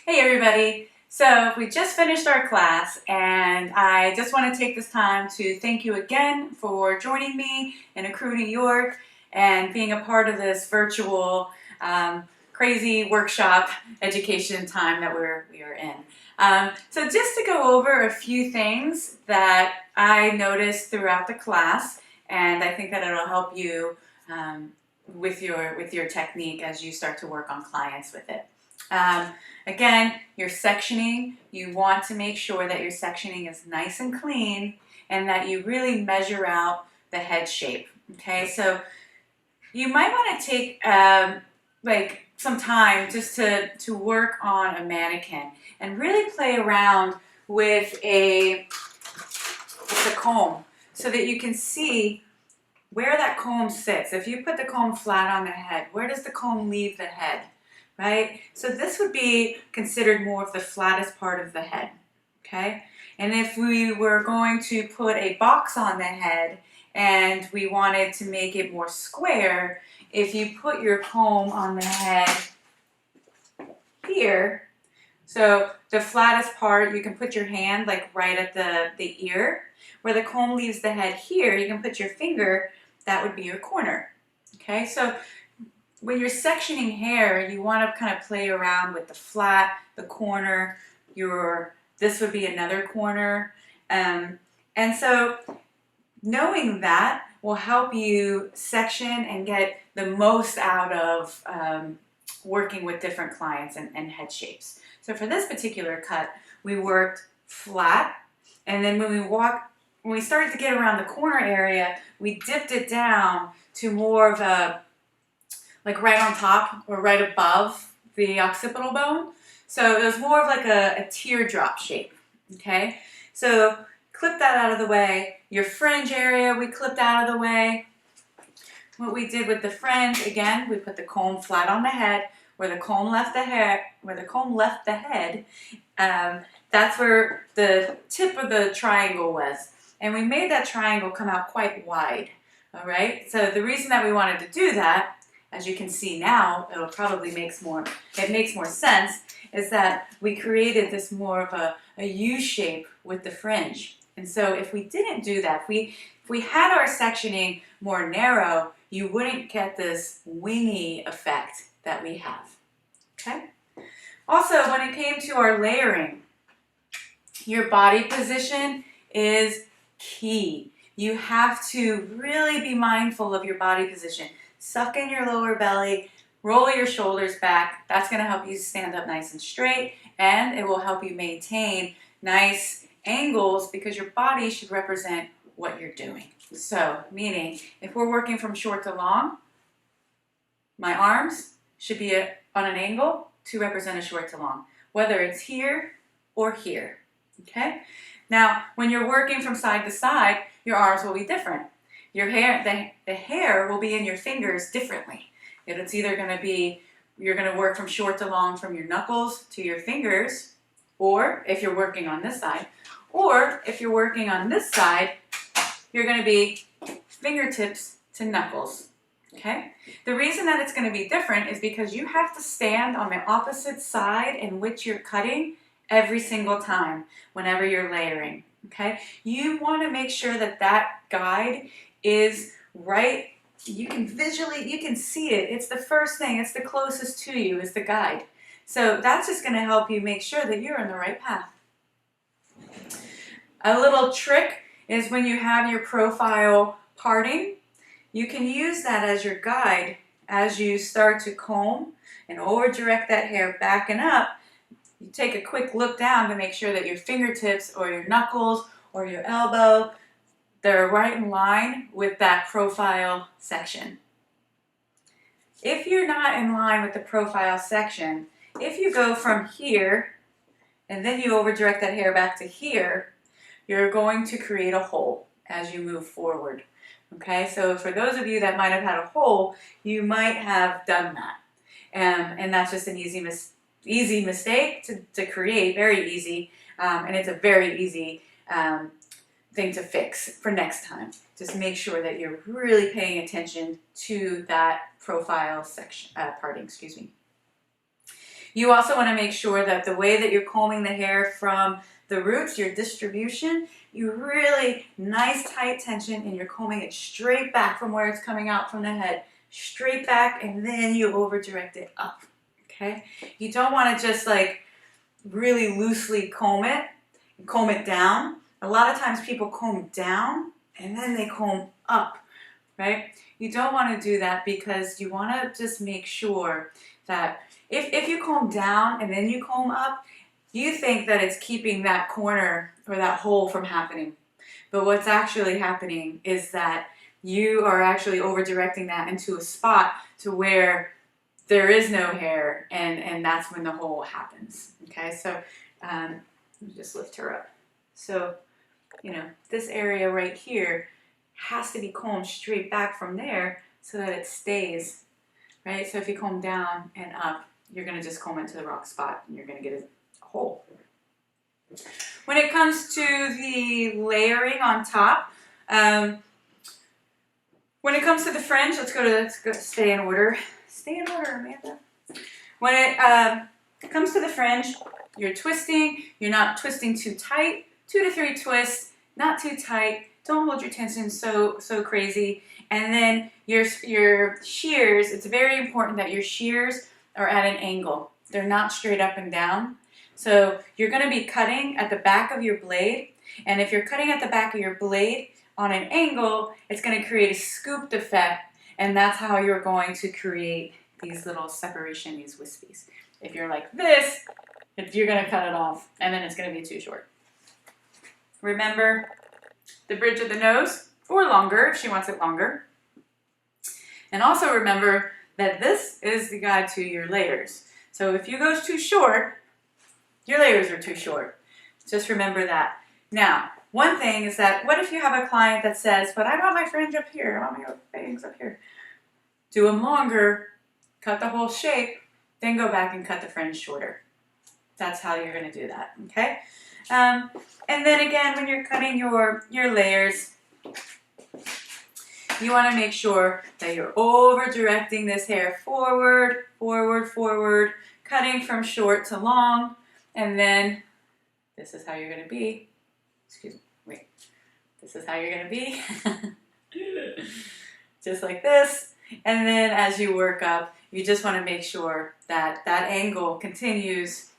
Hey everybody! So we just finished our class and I just want to take this time to thank you again for joining me in Accru, New York and being a part of this virtual crazy workshop education time that we are in. So just to go over a few things that I noticed throughout the class, and I think that it'll help you with your technique as you start to work on clients with it. Again, your sectioning, you want to make sure that your sectioning is nice and clean and that you really measure out the head shape. Okay, so you might want to take like some time just to work on a mannequin and really play around with a comb so that you can see where that comb sits. If you put the comb flat on the head, where does the comb leave the head? Right? So this would be considered more of the flattest part of the head, okay? And if we were going to put a box on the head and we wanted to make it more square, if you put your comb on the head here, so the flattest part, you can put your hand like right at the ear. Where the comb leaves the head here, you can put your finger, that would be your corner, okay? So when you're sectioning hair, you want to kind of play around with the flat, the corner, this would be another corner. And so knowing that will help you section and get the most out of working with different clients and head shapes. So for this particular cut, we worked flat, and then when we started to get around the corner area, we dipped it down to more of a like right on top or right above the occipital bone. So it was more of like a teardrop shape, okay? So clip that out of the way. Your fringe area, we clipped out of the way. What we did with the fringe, again, we put the comb flat on the head. Where the comb left the head, that's where the tip of the triangle was. And we made that triangle come out quite wide, all right? So the reason that we wanted to do that, as you can see now, it makes more sense, is that we created this more of a U shape with the fringe. And so if we didn't do that, if we had our sectioning more narrow, you wouldn't get this wingy effect that we have, okay? Also, when it came to our layering, your body position is key. You have to really be mindful of your body position. Suck in your lower belly, roll your shoulders back. That's going to help you stand up nice and straight, and it will help you maintain nice angles because your body should represent what you're doing. So, meaning, if we're working from short to long, my arms should be on an angle to represent a short to long, whether it's here or here, okay? Now, when you're working from side to side, your arms will be different. Your hair, the hair will be in your fingers differently. It's either going to be, you're going to work from short to long from your knuckles to your fingers, or if you're working on this side, or if you're working on this side, you're going to be fingertips to knuckles, okay? The reason that it's going to be different is because you have to stand on the opposite side in which you're cutting every single time whenever you're layering, okay? You want to make sure that that guide is right. You can see it. It's the first thing. It's the closest to you is the guide. So that's just going to help you make sure that you're on the right path. A little trick is when you have your profile parting, you can use that as your guide as you start to comb and over direct that hair back and up. You take a quick look down to make sure that your fingertips or your knuckles or your elbow, they're right in line with that profile section. If you're not in line with the profile section, if you go from here and then you over direct that hair back to here, you're going to create a hole as you move forward. Okay, so for those of you that might have had a hole, you might have done that. And that's just an easy mistake to create, very easy, and it's a very easy thing to fix for next time. Just make sure that you're really paying attention to that profile section, parting, excuse me. You also want to make sure that the way that you're combing the hair from the roots, your distribution, you really nice tight tension and you're combing it straight back from where it's coming out from the head. Straight back, and then you over direct it up, okay? You don't want to just like really loosely comb it down. A lot of times people comb down and then they comb up, right? You don't want to do that because you want to just make sure that if you comb down and then you comb up, you think that it's keeping that corner or that hole from happening. But what's actually happening is that you are actually over directing that into a spot to where there is no hair, and that's when the hole happens. Okay, so let me just lift her up. So, you know, this area right here has to be combed straight back from there so that it stays, right? So if you comb down and up, you're going to just comb into the wrong spot and you're going to get a hole. When it comes to the layering on top, when it comes to the fringe, let's go stay in order. Stay in order, Amanda. When it comes to the fringe, you're twisting. You're not twisting too tight. 2 to 3 twists, not too tight. Don't hold your tension so crazy. And then your shears, it's very important that your shears are at an angle. They're not straight up and down. So you're going to be cutting at the back of your blade. And if you're cutting at the back of your blade on an angle, it's going to create a scooped effect. And that's how you're going to create these little separation, these wispies. If you're like this, you're going to cut it off, and then it's going to be too short. Remember the bridge of the nose, or longer if she wants it longer. And also remember that this is the guide to your layers. So if you go too short, your layers are too short. Just remember that. Now, one thing is that, what if you have a client that says, but I want my fringe up here, I want my bangs up here. Do them longer, cut the whole shape, then go back and cut the fringe shorter. That's how you're going to do that, okay? And then again, when you're cutting your layers, you want to make sure that you're over directing this hair forward, forward, forward, cutting from short to long, and then this is how you're going to be. Excuse me, wait. This is how you're going to be. Just like this. And then as you work up, you just want to make sure that that angle continues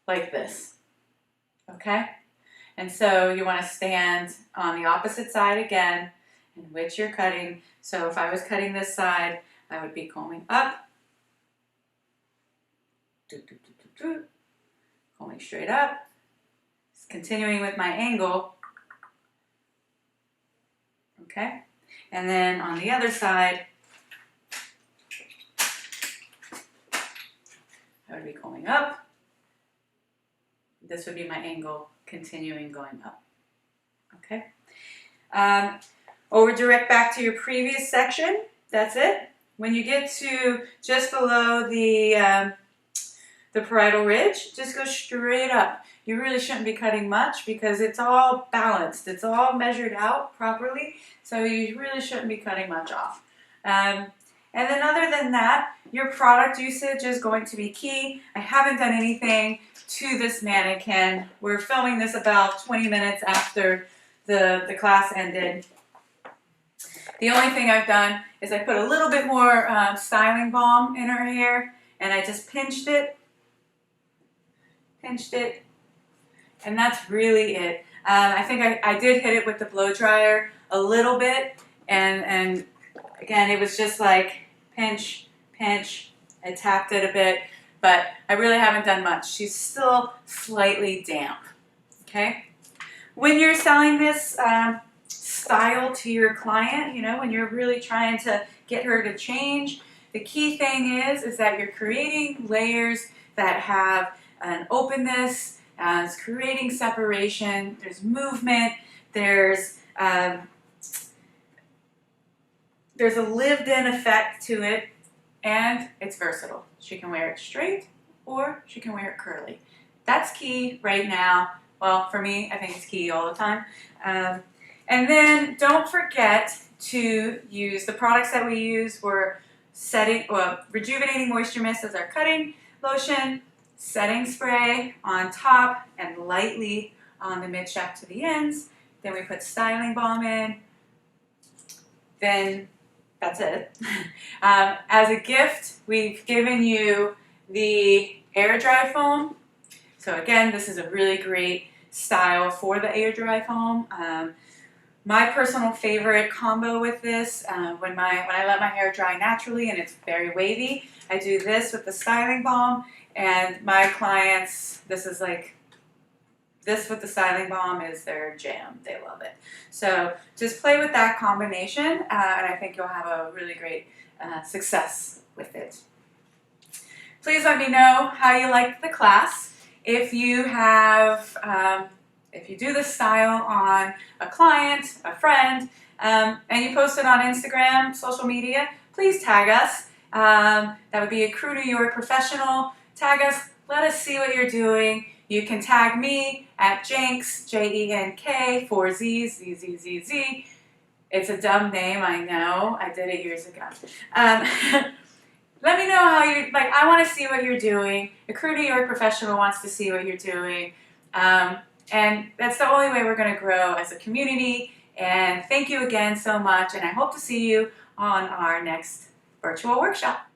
like this. Okay? And so you want to stand on the opposite side again in which you're cutting. So if I was cutting this side, I would be combing up, combing straight up, continuing with my angle, okay? And then on the other side, I would be combing up. This would be my angle, continuing going up, okay? Over direct back to your previous section, that's it. When you get to just below the parietal ridge, just go straight up. You really shouldn't be cutting much because it's all balanced. It's all measured out properly, so you really shouldn't be cutting much off. And then other than that, your product usage is going to be key. I haven't done anything to this mannequin. We're filming this about 20 minutes after the class ended. The only thing I've done is I put a little bit more styling balm in her hair, and I just pinched it, and that's really it. I think I did hit it with the blow dryer a little bit, and again, it was just like pinch, pinch. I tapped it a bit, but I really haven't done much. She's still slightly damp, okay? When you're selling this style to your client, you know, when you're really trying to get her to change, the key thing is that you're creating layers that have an openness, it's creating separation, there's movement, there's a lived-in effect to it, and it's versatile. She can wear it straight or she can wear it curly. That's key right now. Well, for me, I think it's key all the time. And then don't forget to use the products that we use. We're setting rejuvenating moisture mist as our cutting lotion, setting spray on top and lightly on the midshaft to the ends. Then we put styling balm in. Then that's it. As a gift, we've given you the air dry foam. So again, this is a really great style for the air dry foam. My personal favorite combo with this, when I let my hair dry naturally and it's very wavy, I do this with the styling balm, and my clients, this with the styling balm is their jam. They love it. So just play with that combination, and I think you'll have a really great success with it. Please let me know how you liked the class. If you have, if you do this style on a client, a friend, and you post it on Instagram, social media, please tag us. That would be a Crew New York Professional. Tag us, let us see what you're doing. You can tag me at Jenk, Jenk, 4 Z's, Z-Z-Z-Z. It's a dumb name, I know. I did it years ago. Let me know how you, I want to see what you're doing. The Crew New York Professional wants to see what you're doing. And that's the only way we're going to grow as a community. And thank you again so much. And I hope to see you on our next virtual workshop.